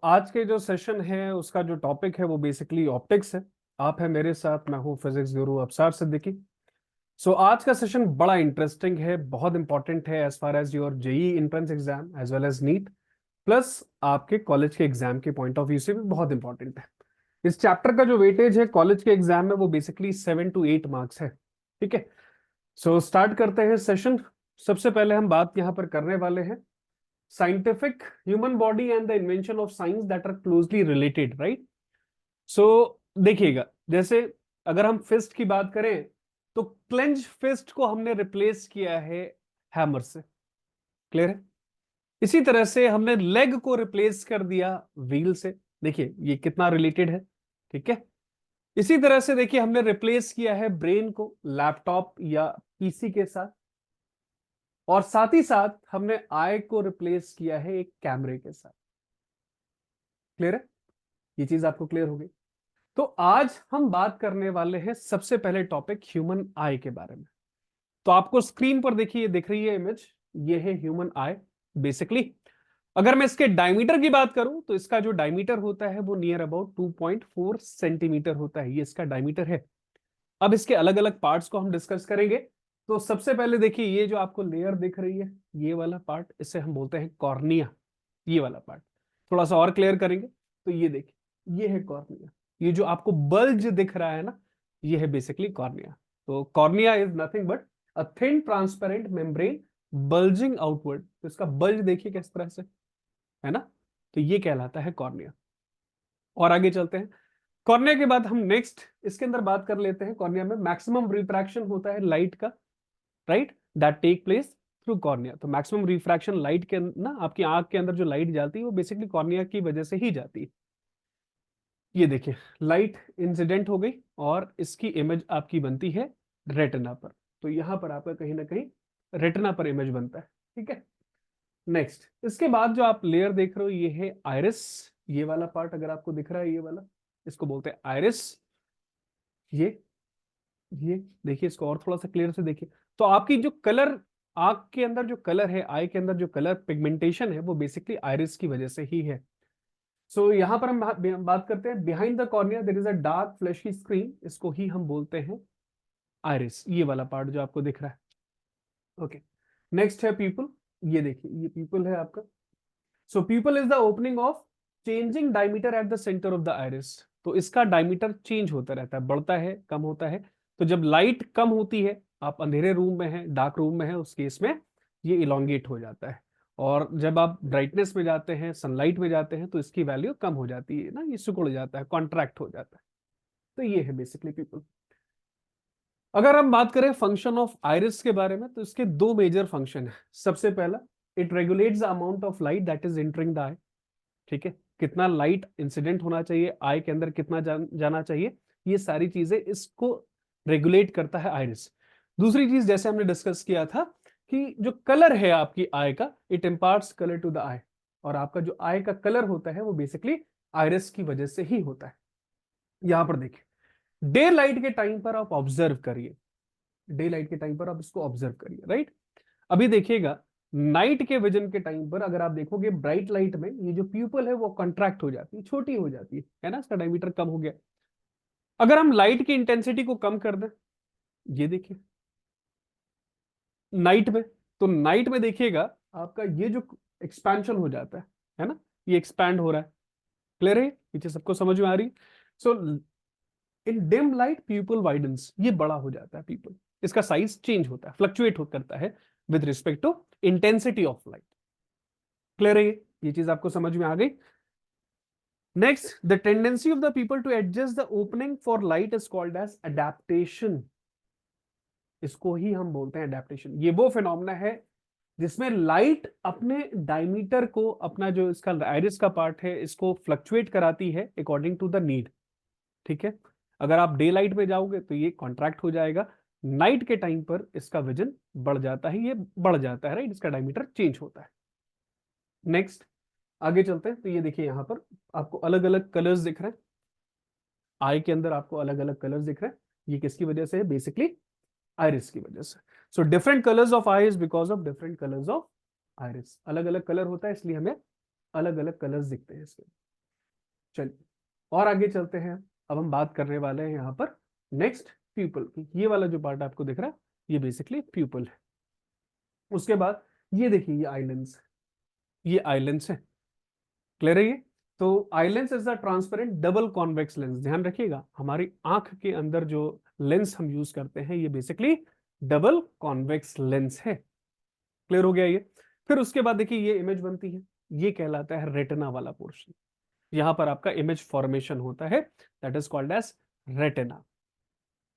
आज के जो सेशन है उसका जो टॉपिक है वो बेसिकली ऑप्टिक्स है। आप है मेरे साथ, मैं हूँ फिजिक्स गुरु अफसार सिद्दीकी। आज का सेशन बड़ा इंटरेस्टिंग है, बहुत इंपॉर्टेंट है as far as your JEE entrance exam as well as NEET, plus आपके कॉलेज के एग्जाम के पॉइंट ऑफ व्यू से भी बहुत इंपॉर्टेंट है। इस चैप्टर का जो वेटेज है कॉलेज के एग्जाम में वो बेसिकली 7 to 8 मार्क्स है। ठीक है, स्टार्ट करते हैं सेशन। सबसे पहले हम बात यहाँ पर करने वाले हैं scientific human body and the invention of science that are closely related, right. So देखिएगा, जैसे अगर हम फिस्ट की बात करें तो क्लेंज फिस्ट को हमने रिप्लेस किया है हैमर से। क्लियर है। इसी तरह से हमने लेग को रिप्लेस कर दिया व्हील से। देखिए ये कितना रिलेटेड है। ठीक है। इसी तरह से देखिए हमने रिप्लेस किया है ब्रेन को लैपटॉप या पीसी के साथ, और साथ ही साथ हमने आई को रिप्लेस किया है एक कैमरे के साथ। क्लियर है। ये चीज आपको क्लियर हो गई। तो आज हम बात करने वाले हैं सबसे पहले टॉपिक ह्यूमन आई के बारे में। तो आपको स्क्रीन पर देखिए, ये दिख रही है इमेज, ये है ह्यूमन आई। बेसिकली अगर मैं इसके डायमीटर की बात करूं तो इसका जो डायमीटर होता है वो नियर अबाउट 2.4 सेंटीमीटर होता है। ये इसका डायमीटर है। अब इसके अलग अलग पार्ट्स को हम डिस्कस करेंगे। तो सबसे पहले देखिए, ये जो आपको लेयर दिख रही है, ये वाला पार्ट, इसे हम बोलते हैं कॉर्निया। ये वाला पार्ट थोड़ा सा और क्लियर करेंगे तो ये देखिए, ये है कॉर्निया। ये जो आपको बल्ज दिख रहा है ना, ये है बेसिकली कॉर्निया। तो cornea is nothing but a thin transparent membrane bulging outward. तो इसका बल्ज देखिए किस तरह से है ना। तो ये कहलाता है कॉर्निया। और आगे चलते हैं। कॉर्निया के बाद हम नेक्स्ट इसके अंदर बात कर लेते हैं। कॉर्निया में मैक्सिमम रिफ्रैक्शन होता है लाइट का, right, that take place through cornea. तो मैक्सिमम रिफ्रैक्शन लाइट के ना, आपकी आंख के अंदर जो लाइट जाती है वो बेसिकली कॉर्निया की वजह से ही जाती है। ये देखिए, लाइट इंसिडेंट हो गई और इसकी इमेज आपकी बनती है रेटिना पर। तो यहां पर आपका कहीं ना कहीं रेटिना पर इमेज बनता है। ठीक है। नेक्स्ट इसके बाद जो आप लेयर देख रहे हो ये है आयरिस। ये वाला पार्ट अगर आपको दिख रहा है, ये वाला, इसको बोलते हैं आयरिस। ये ये देखिए, इसको और थोड़ा सा क्लियर से देखिए। तो आपकी जो कलर, आंख के अंदर जो कलर है, आई के अंदर जो कलर पिगमेंटेशन है वो बेसिकली आयरिस की वजह से ही है। यहां पर हम बात करते हैं behind the cornea there is a dark fleshy screen. इसको ही हम बोलते हैं आयरिस, ये वाला पार्ट जो आपको दिख रहा है। ओके। नेक्स्ट है पीपल। ये देखिए, ये पीपल है आपका। People is the opening of changing diameter at the centre of the iris. तो इसका डायमीटर चेंज होता रहता है, बढ़ता है, कम होता है। तो जब लाइट कम होती है, आप अंधेरे रूम में हैं, डार्क रूम में हैं, उस केस में ये इलोंगेट हो जाता है। और जब आप ब्राइटनेस में जाते हैं, सनलाइट में जाते हैं, तो इसकी वैल्यू कम हो जाती है ना, ये सिकुड़ जाता है, कॉन्ट्रैक्ट हो जाता है। तो ये है बेसिकली पीपल। अगर हम बात करें फंक्शन ऑफ आइरिस के बारे में तो इसके दो मेजर फंक्शन है। सबसे पहला, it regulates the amount of light that is entering the eye. ठीक है, कितना लाइट इंसिडेंट होना चाहिए, आई के अंदर कितना जाना चाहिए, ये सारी चीजें इसको रेगुलेट करता है आइरिस। दूसरी चीज, जैसे हमने डिस्कस किया था कि जो कलर है आपकी आई का, it imparts colour to the eye. और आपका जो आई का कलर होता है वो बेसिकली आइरिस की वजह से ही होता है। यहां पर देखिए, डे लाइट के टाइम पर आप ऑब्जर्व करिए, डे लाइट के टाइम पर आप इसको ऑब्जर्व करिए, राइट। अभी देखिएगा, नाइट के विजन के टाइम पर अगर आप देखोगे ब्राइट लाइट में, ये जो प्यूपल है वो कॉन्ट्रैक्ट हो जाती है, छोटी हो जाती है ना, इसका डायमीटर कम हो गया। अगर हम लाइट की इंटेंसिटी को कम कर दें, ये देखिए नाइट में, तो नाइट में देखिएगा आपका ये जो एक्सपेंशन हो जाता है ना, ये एक्सपैंड हो रहा है। क्लियर है, पीछे सबको समझ में आ रही। सो इन डिम लाइट पीपल वाइडन्स, ये बड़ा हो जाता है पीपल, इसका साइज चेंज होता है, फ्लक्चुएट हो करता है with respect to intensity of light. Clear है, ये चीज आपको समझ में आ गई। Next, the tendency of the pupil to adjust the opening for light is called as adaptation. इसको ही हम बोलते हैं अडेप्टेशन। ये वो फिनोमेना है जिसमें लाइट अपने डायमीटर को, अपना जो इसका आइरिस का पार्ट है, इसको फ्लक्चुएट कराती है अकॉर्डिंग टू द नीड। ठीक है। अगर आप डे लाइट में जाओगे तो ये कॉन्ट्रैक्ट हो जाएगा, नाइट के टाइम पर इसका विजन बढ़ जाता है, ये बढ़ जाता है, राइट, इसका डायमीटर चेंज होता है। नेक्स्ट आगे चलते हैं। तो ये देखिए, यहां पर आपको अलग अलग कलर्स दिख रहे हैं, आई के अंदर आपको अलग अलग कलर्स दिख रहे हैं। ये किसकी वजह से है? बेसिकली आइरिस की वजह से। Different colours of I is because of different colours of iris. अलग अलग कलर होता है इसलिए हमें अलग अलग कलर्स दिखते हैं इसके। चलिए और आगे चलते हैं। अब हम बात करने वाले हैं यहाँ पर नेक्स्ट प्यूपल की। ये वाला जो पार्ट आपको दिख रहा है ये बेसिकली प्यूपल है। उसके बाद ये देखिए ये आइलैंड्स, ये आइलैंड्स है। क्लियर है ये? तो islands is a transparent double convex lens. ध्यान रखिएगा हमारी आंख के अंदर जो लेंस हम यूज करते हैं ये बेसिकली डबल कॉन्वेक्स लेंस है। क्लियर हो गया ये? फिर उसके बाद देखिए ये इमेज बनती है, ये कहलाता है रेटिना वाला पोर्शन। यहां पर आपका इमेज फॉर्मेशन होता है, that is called as retina.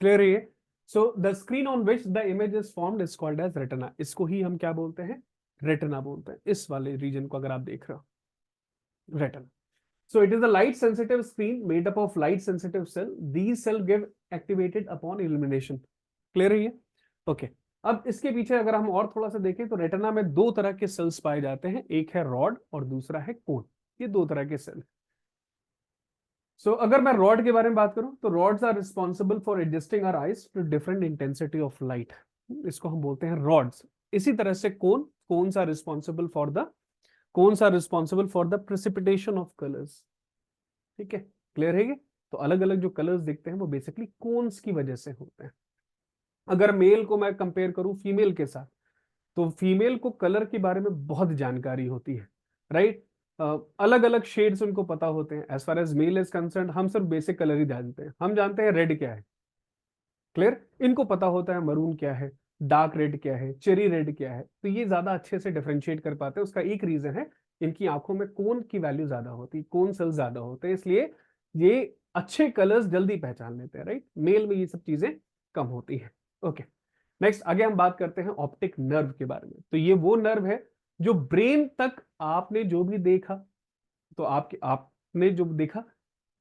Clear है ये? So the screen on which the image is formed is called as retina. इसको ही हम क्या बोलते हैं? रेटिना बोलते हैं। इस वाले रीजन को अगर आप देख रहे हो, retina. So it is a light sensitive screen made up of light sensitive cell. These cell give activated upon illumination. Clear है ये? Okay. अब इसके पीछे अगर हम और थोड़ा सा देखें तो रेटिना में दो तरह के सेल्स पाए जाते हैं, एक है रॉड और दूसरा है कोन। ये दो तरह के सेल। अगर मैं रॉड के बारे में बात करूं तो rods are responsible for adjusting our eyes to different intensity of light. इसको हम बोलते हैं रॉड्स। इसी तरह से cones are responsible for the precipitation of colours. ठीक है, क्लियर है ये? तो अलग अलग जो कलर्स दिखते हैं वो बेसिकली कोन्स की वजह से होते हैं। अगर मेल को मैं कंपेयर करूं फीमेल के साथ, तो फीमेल को कलर के बारे में बहुत जानकारी होती है, राइट? अलग अलग शेड्स उनको पता होते हैं। As far as male is concern हम सिर्फ बेसिक कलर ही जानते हैं। हम जानते हैं रेड क्या है, क्लियर? इनको पता होता है मरून क्या है, डार्क रेड क्या है, चेरी रेड क्या है। तो ये ज्यादा अच्छे से डिफरेंशिएट कर पाते हैं। उसका एक रीजन है इनकी आंखों में कोन की वैल्यू ज्यादा होती है, कोन सेल्स ज्यादा होते हैं, इसलिए ये अच्छे कलर्स जल्दी पहचान लेते हैं, राइट? मेल में ये सब चीजें कम होती है। ओके, नेक्स्ट आगे हम बात करते हैं ऑप्टिक नर्व के बारे में। तो ये वो नर्व है जो ब्रेन तक आपने जो भी देखा, तो आपने जो देखा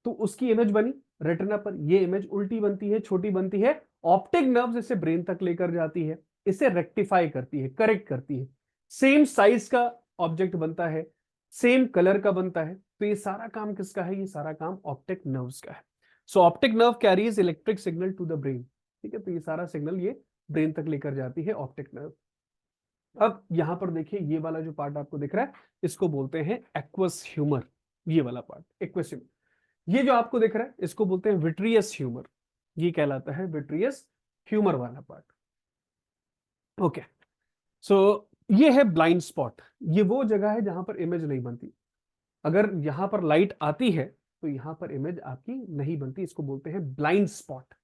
तो उसकी इमेज बनी रेटिना पर। ये इमेज उल्टी बनती है, छोटी बनती है। ऑप्टिक नर्व्स इसे ब्रेन तक लेकर जाती है, इसे रेक्टिफाई करती है, करेक्ट करती है। सेम साइज का ऑब्जेक्ट बनता है, सेम कलर का बनता है। तो ये सारा काम किसका है? ये सारा काम ऑप्टिक नर्व्स का है। So optic nerve carries electric signal to the brain. ठीक है, तो ये सारा सिग्नल ये ब्रेन तक लेकर जाती है ऑप्टिक नर्व। अब यहां पर देखिए ये वाला जो पार्ट आपको दिख रहा है इसको बोलते हैं एक्वस ह्यूमर। ये वाला पार्ट एक्वस ह्यूमर। ये जो आपको दिख रहा है इसको बोलते हैं विट्रियस ह्यूमर। ये कहलाता है विट्रियस ह्यूमर वाला पार्ट। ओके, सो ये है ब्लाइंड स्पॉट। ये वो जगह है जहां पर इमेज नहीं बनती। अगर यहां पर लाइट आती है तो यहां पर इमेज आपकी नहीं बनती, इसको बोलते हैं ब्लाइंड स्पॉट।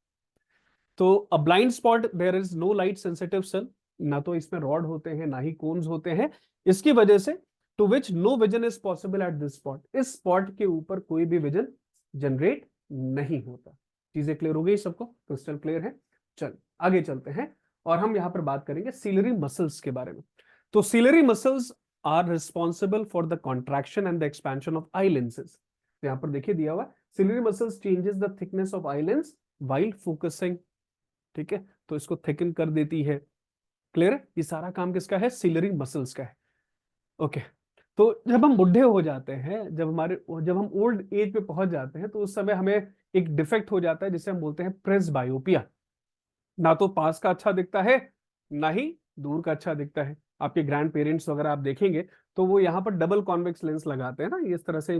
तो a blind spot there is no light sensitive cell. ना तो इसमें रॉड होते हैं ना ही कोन्स होते हैं। इसकी वजह से to which no vision is possible at this spot. इस स्पॉट के ऊपर कोई भी विजन जनरेट नहीं होता। चीजें क्लियर हो गई सबको? क्रिस्टल क्लियर है? चल आगे चलते हैं और हम यहां पर बात करेंगे सीलरी मसल्स के बारे में। तो ciliary muscles are responsible for the contraction and the expansion of eye lenses. यहां पर देखिए दिया हुआ ciliary muscles changes the thickness of eye lens while focusing. ठीक है, तो इसको थिकन कर देती है। क्लियर है? ये सारा काम किसका है? सीलरी मसल्स का है। ओके, तो जब हम बुढ़े हो जाते हैं, जब हम ओल्ड एज पे पहुंच जाते हैं तो उस समय हमें एक डिफेक्ट हो जाता है जिसे हम बोलते हैं प्रेसबायोपिया। ना तो पास का अच्छा दिखता है ना ही दूर का अच्छा दिखता है। आपके ग्रैंड पेरेंट्स वगैरह आप देखेंगे तो वो यहाँ पर डबल कॉन्वेक्स लेंस लगाते हैं ना, इस तरह से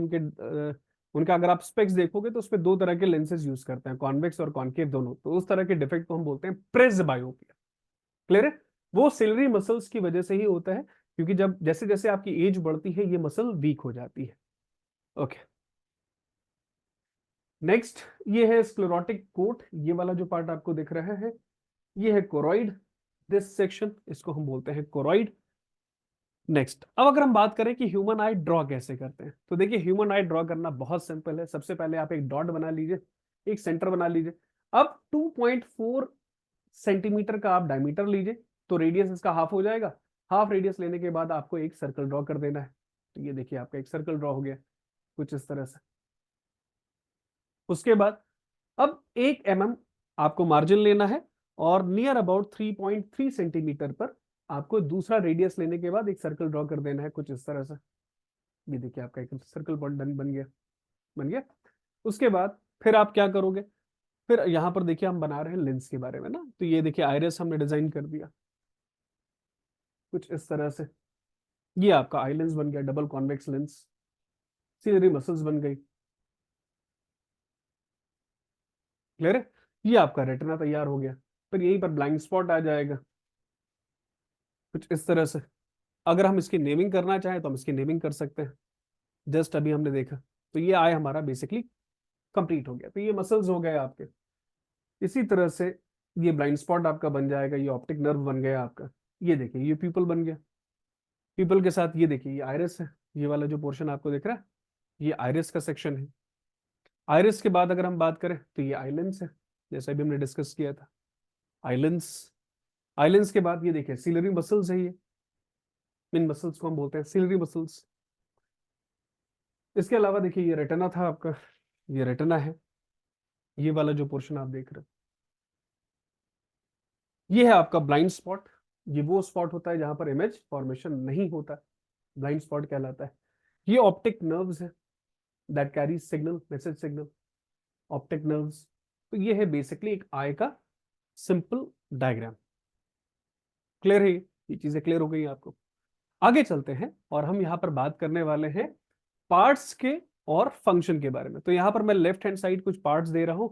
उनका अगर आप स्पेक्स देखोगे तो उसमें दो तरह के लेंसेज यूज करते हैं, कॉन्वेक्स और कॉन्केव दोनों। तो उस तरह के डिफेक्ट को हम बोलते हैं प्रेसबायोपिया। क्लियर है? वो सिलरी मसल्स की वजह से ही होता है, क्योंकि जब जैसे जैसे आपकी एज बढ़ती है ये मसल वीक हो जाती है। ओके, नेक्स्ट ये है स्क्लेरोटिक कोट। ये वाला जो पार्ट आपको दिख रहा है ये है कोरॉइड। दिस सेक्शन इसको हम बोलते हैं कोरॉइड। नेक्स्ट, अब अगर हम बात करें कि ह्यूमन आई ड्रॉ कैसे करते हैं, तो देखिए ह्यूमन आई ड्रॉ करना बहुत सिंपल है। सबसे पहले आप एक डॉट बना लीजिए, एक सेंटर बना लीजिए। अब 2.4 सेंटीमीटर का आप डायमीटर लीजिए, तो रेडियस इसका हाफ हो जाएगा। हाफ रेडियस लेने के बाद आपको एक सर्कल ड्रॉ कर देना है। तो ये देखिए आपका एक सर्कल ड्रॉ हो गया कुछ इस तरह से। उसके बाद अब 1 mm आपको मार्जिन लेना है और नियर अबाउट 3.3 सेंटीमीटर पर आपको दूसरा रेडियस लेने के बाद एक सर्कल ड्रॉ कर देना है कुछ इस तरह से। ये देखिए आपका एक सर्कल बन गया, बन गया। उसके बाद फिर आप क्या करोगे? फिर यहां पर देखिए हम बना रहे हैं लेंस के बारे में ना, तो ये देखिए आइरिस हमने डिजाइन कर दिया कुछ इस तरह से। ये आपका आई लेंस बन गया, double convex lens. Scenery muscles बन गई। क्लियर है? ये आपका रेटिना तैयार हो गया। फिर यहीं पर ब्लाइंड स्पॉट आ जाएगा कुछ इस तरह से। अगर हम इसकी नेमिंग करना चाहें तो हम इसकी नेमिंग कर सकते हैं। जस्ट अभी हमने देखा, तो ये आय हमारा बेसिकली कंप्लीट हो गया। तो ये मसल्स हो गए आपके। इसी तरह से ये ब्लाइंड स्पॉट आपका बन जाएगा, ये ऑप्टिक नर्व बन गया आपका। ये देखिए ये पीपल बन गया। पीपल के साथ ये देखिए ये आयरिस है। ये वाला जो पोर्शन आपको दिख रहा है ये आयरिस का सेक्शन है। आयरिस के बाद अगर हम बात करें तो ये आइलेंस है, जैसा भी हमने डिस्कस किया था। आइलेंस, आइलेंस के बाद ये देखिए सिलरी मसल्स है। ये इन मसल्स को हम बोलते हैं सिलरी मसल्स। इसके अलावा देखिए ये रेटिना था आपका, ये रेटिना है। ये वाला जो पोर्शन आप देख रहे हो ये है आपका ब्लाइंड स्पॉट। ये वो स्पॉट होता है जहां पर इमेज फॉर्मेशन नहीं होता, ब्लाइंड स्पॉट कहलाता है। ये ऑप्टिक नर्व्स है that carry signal, message signal, optic nerves. तो ये है बेसिकली एक आई का सिंपल डायग्राम। क्लियर है? ये चीजें क्लियर हो गई आपको। आगे चलते हैं और हम यहाँ पर बात करने वाले हैं पार्ट्स के और फंक्शन के बारे में। तो यहाँ पर मैं लेफ्ट हैंड साइड कुछ पार्ट्स दे रहा हूं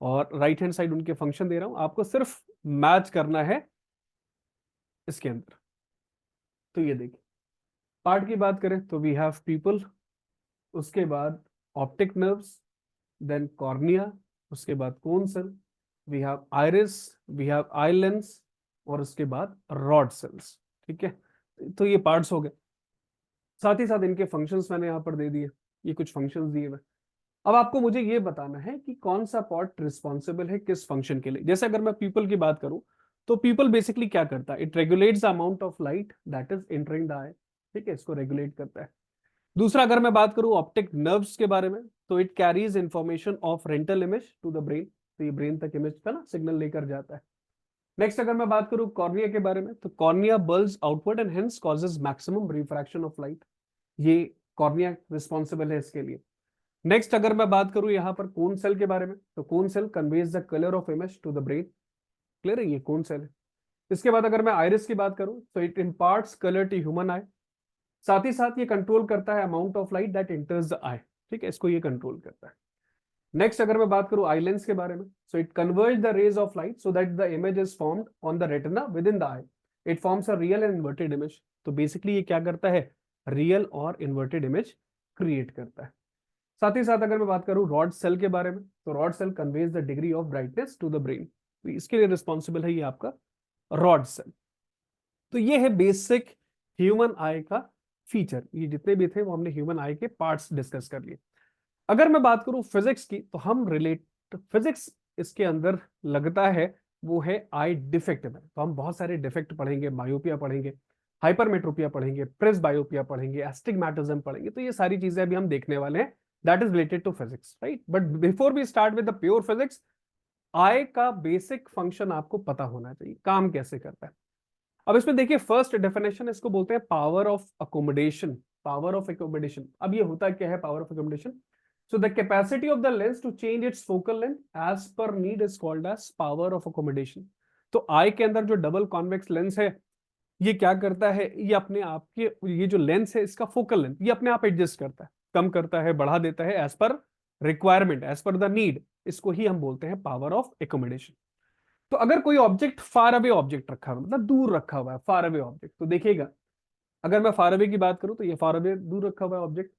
और राइट हैंड साइड उनके फंक्शन दे रहा हूं। आपको सिर्फ मैच करना है इसके अंदर। तो ये देखिए पार्ट की बात करें तो वी हैव पीपल, उसके बाद ऑप्टिक नर्व्स, देन कॉर्निया, उसके बाद cone cell, we have iris, we have eye lens, और उसके बाद रॉड सेल्स। ठीक है, तो ये पार्ट्स हो गए। साथ ही साथ इनके फंक्शंस मैंने यहाँ पर दे दिए, ये कुछ फंक्शंस दिए हुए। अब आपको मुझे ये बताना है कि कौन सा पार्ट रिस्पॉन्सिबल है किस फंक्शन के लिए। जैसे अगर मैं पीपल की बात करूं तो पीपल बेसिकली क्या करता है, it regulates the amount of light that is entering the eye. ठीक है, इसको रेगुलेट करता है। दूसरा अगर मैं बात करूं ऑप्टिक नर्व्स के बारे में तो it carries information of retinal image to the brain. तो ये ब्रेन तक इमेज का ना सिग्नल लेकर जाता है। नेक्स्ट अगर मैं बात करूं कॉर्निया के बारे में तो cornea bulge outward and hence causes maximum refraction of light. ये कॉर्निया रिस्पॉन्सिबल है इसके लिए। नेक्स्ट अगर मैं बात करूं यहां पर कोन सेल के बारे में तो cone cell conveys the colour of image to the brain. Clear है? ये कोन सेल है। इसके बाद अगर मैं आइरिस की बात करूं तो it imparts colour to human eye. साथ ही साथ ये कंट्रोल करता है amount of light that enters the eye. ठीक है, इसको ये कंट्रोल करता है। नेक्स्ट अगर मैं बात करूं आई लेंस के बारे में so it converge the rays of light so that the image is formed on the retina within the eye. It forms a real and inverted image. तो बेसिकली ये क्या करता है, रियल और inverted image create करता है। साथ ही साथ अगर मैं बात करूं रॉड सेल के बारे में तो rod cell conveys the degree of brightness to the brain. तो इसके लिए रिस्पॉन्सिबल है ये आपका रॉड सेल। तो ये है बेसिक ह्यूमन आई का फीचर। ये जितने भी थे वो हमने ह्यूमन आई के पार्ट्स डिस्कस कर लिए। अगर मैं बात करूं फिजिक्स की तो हम रिलेट फिजिक्स इसके अंदर लगता है वो है आई डिफेक्ट में। तो हम बहुत सारे डिफेक्ट पढ़ेंगे, मायोपिया पढ़ेंगे, हाइपरमेट्रोपिया पढ़ेंगे, प्रेस बायोपिया पढ़ेंगे, एस्टिग्मेटिज्म पढ़ेंगे। तो ये सारी चीजें अभी हम देखने वाले हैं that is related to physics, right. But before we start with the pure physics, eye का बेसिक फंक्शन आपको पता होना चाहिए, काम कैसे करता है। अब इसमें देखिए फर्स्ट डेफिनेशन इसको बोलते हैं power of accommodation. Power of accommodation, अब ये होता क्या है power of accommodation? So the capacity of the lens to change its focal length as per need is called as power of accommodation। तो आई के अंदर जो डबल कॉन्वेक्स लेंस है ये क्या करता है, ये अपने आप के ये जो लेंस है इसका फोकल लेंथ ये अपने आप एडजस्ट करता है, कम करता है, बढ़ा देता है as per requirement, as per the need. इसको ही हम बोलते हैं पावर ऑफ एकोमोडेशन। तो अगर कोई ऑब्जेक्ट फार अवे ऑब्जेक्ट रखा हुआ मतलब दूर रखा हुआ है, फार अवे ऑब्जेक्ट, तो देखिएगा अगर मैं फार अवे की बात करूं तो ये फार अवे दूर रखा हुआ है ऑब्जेक्ट,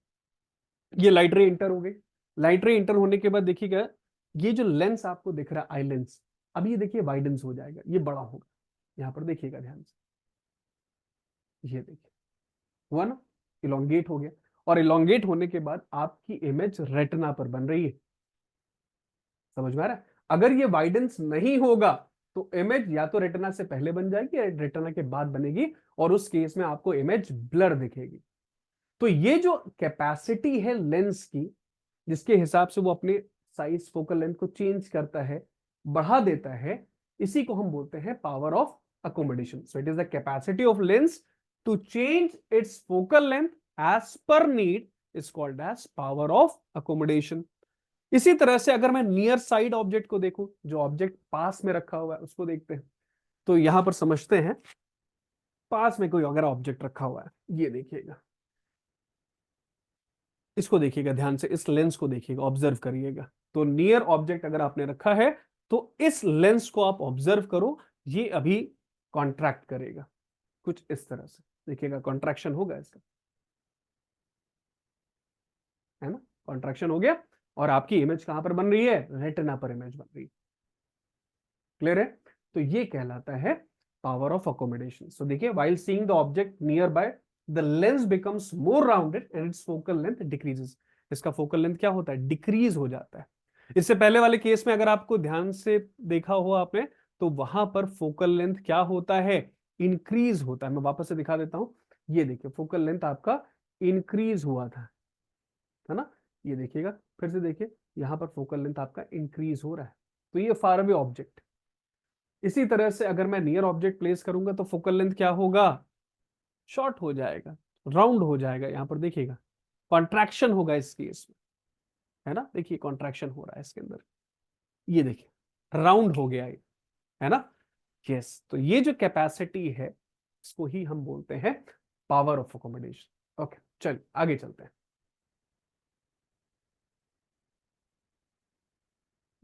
ये लाइट रे इंटर हो गई। लाइट रे इंटर होने के बाद देखिएगा ये जो लेंस आपको दिख रहा है आई लेंस, अब ये देखिए वाइडेंस हो जाएगा, ये बड़ा होगा। यहां पर देखिएगा ध्यान से, ये देखिए हुआ ना, इलोंगेट हो गया। और इलोंगेट होने के बाद आपकी इमेज रेटिना पर बन रही है। समझ में आ रहा है? अगर ये वाइडेंस नहीं होगा तो इमेज या तो रेटिना से पहले बन जाएगी या रेटिना के बाद बनेगी, और उस केस में आपको इमेज ब्लर दिखेगी। तो ये जो कैपेसिटी है लेंस की, जिसके हिसाब से वो अपने साइज फोकल लेंथ को चेंज करता है, बढ़ा देता है, इसी को हम बोलते हैं power of accommodation. So it is the capacity of lens to change its focal length as per need is called as power of accommodation. इसी तरह से अगर मैं नियर साइड ऑब्जेक्ट को देखूं, जो ऑब्जेक्ट पास में रखा हुआ है उसको देखते हैं, तो यहां पर समझते हैं पास में कोई अगर ऑब्जेक्ट रखा हुआ है, ये देखिएगा, इसको देखिएगा ध्यान से, इस लेंस को देखिएगा, ऑब्जर्व करिएगा। तो नियर ऑब्जेक्ट अगर आपने रखा है तो इस लेंस को आप ऑब्जर्व करो, ये अभी कॉन्ट्रैक्ट करेगा कुछ इस तरह से, देखिएगा कॉन्ट्रैक्शन होगा इसका, है ना, कॉन्ट्रैक्शन हो गया और आपकी इमेज कहां पर बन रही है, रेटिना पर इमेज बन रही है। क्लियर है? तो ये कहलाता है पावर ऑफ अकोमोडेशन। सो देखिए, while seeing the object near by the lens becomes more rounded and its focal length decreases. इसका फोकल लेंथ क्या होता है, डिक्रीज हो जाता है। इससे पहले वाले केस में अगर आपको ध्यान से देखा हो आपने, तो वहां पर फोकल लेंथ क्या होता है, इंक्रीज होता है। मैं वापस से दिखा देता हूं, ये देखिए फोकल लेंथ आपका इंक्रीज हुआ था, है ना, ये देखिएगा फिर से देखिए, यहां पर फोकल लेंथ आपका इंक्रीज हो रहा है, तो ये फार अवे ऑब्जेक्ट। इसी तरह से अगर मैं नियर ऑब्जेक्ट प्लेस करूंगा तो फोकल लेंथ क्या होगा, शॉर्ट हो जाएगा, राउंड हो जाएगा। यहां पर देखिएगा कॉन्ट्रैक्शन होगा इस केस में, है ना, देखिए कॉन्ट्रैक्शन हो रहा है इसके अंदर, ये देखिए राउंड हो गया ये, है ना। यस, तो ये जो कैपेसिटी है इसको ही हम बोलते हैं पावर ऑफ अकोमोडेशन। ओके, चलिए आगे चलते हैं।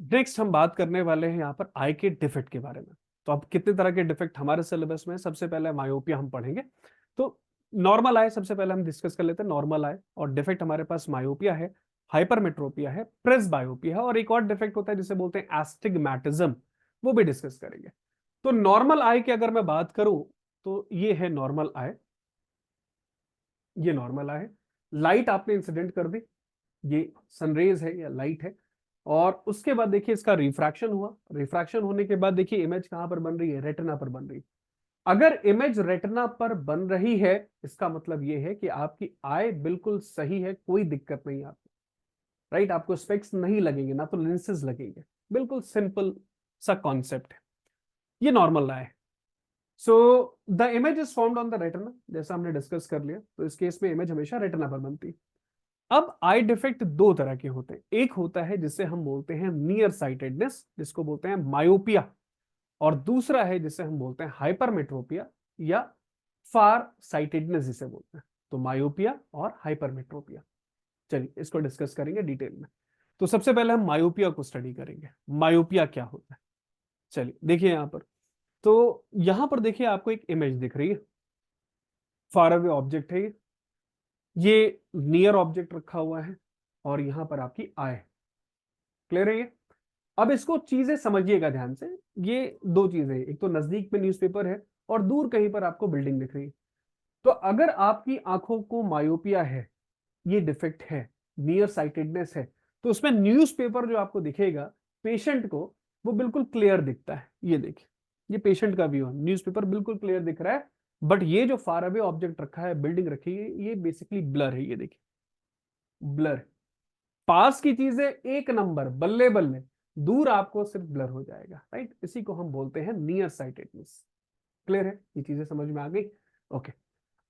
नेक्स्ट हम बात करने वाले हैं यहाँ पर आई के डिफेक्ट के बारे में। तो अब कितने तरह के डिफेक्ट हमारे सिलेबस में है, सबसे पहले मायोपिया हम पढ़ेंगे। तो नॉर्मल आई सबसे पहले हम डिस्कस कर लेते हैं, नॉर्मल आई। और डिफेक्ट हमारे पास मायोपिया है, हाइपरमेट्रोपिया है, प्रेसबायोपिया है, और एक और डिफेक्ट होता है जिसे बोलते हैं एस्टिग्मेटिज्म, वो भी डिस्कस करेंगे। तो नॉर्मल आई की अगर मैं बात करूं तो ये है नॉर्मल आई, ये नॉर्मल आई है। लाइट आपने इंसिडेंट कर दी, ये सनरेज है या लाइट है, और उसके बाद देखिए इसका रिफ्रैक्शन हुआ, रिफ्रैक्शन होने के बाद देखिए इमेज कहां पर बन रही है, रेटिना पर बन रही है। अगर इमेज रेटिना पर बन रही है, इसका मतलब यह है कि आपकी आई बिल्कुल सही है, कोई दिक्कत नहीं है आपको, राइट, आपको स्पेक्स नहीं लगेंगे, ना तो लेंसेज लगेंगे, बिल्कुल सिंपल सा कॉन्सेप्ट है। ये नॉर्मल आई है। So the image is formed on the retina, जैसा हमने डिस्कस कर लिया, तो इस केस में इमेज हमेशा रेटिना पर बनती है। अब आई डिफेक्ट दो तरह के होते हैं, एक होता है जिसे हम बोलते हैं नियर साइटेडनेस, जिसको बोलते हैं मायोपिया, और दूसरा है जिसे हम बोलते हैं हाइपरमेट्रोपिया या फार साइटेडनेस जिसे बोलते हैं। तो मायोपिया और हाइपरमेट्रोपिया, चलिए इसको डिस्कस करेंगे डिटेल में। तो सबसे पहले हम मायोपिया को स्टडी करेंगे, मायोपिया क्या होता है। चलिए देखिए यहां पर, तो यहां पर देखिए आपको एक इमेज दिख रही है, फार अवे ऑब्जेक्ट है ये नियर ऑब्जेक्ट रखा हुआ है, और यहां पर आपकी आई। क्लियर है ये? अब इसको चीजें समझिएगा ध्यान से, ये दो चीजें, एक तो नजदीक में न्यूज़पेपर है और दूर कहीं पर आपको बिल्डिंग दिख रही है। तो अगर आपकी आंखों को मायोपिया है, ये डिफेक्ट है, नियर साइटेडनेस है, तो उसमें न्यूज़पेपर जो आपको दिखेगा पेशेंट को, वो बिल्कुल क्लियर दिखता है। ये देखिए, ये पेशेंट का व्यू है, न्यूज़पेपर बिल्कुल क्लियर दिख रहा है, बट ये जो फार अवे ऑब्जेक्ट रखा है, बिल्डिंग रखी है, ये बेसिकली ब्लर है। ये देखिए ब्लर, पास की चीजें एक नंबर बल्ले बल्ले, दूर आपको सिर्फ ब्लर हो जाएगा, राइट, इसी को हम बोलते हैं नियर साइटेडनेस। क्लियर है, ये चीजें समझ में आ गई? ओके,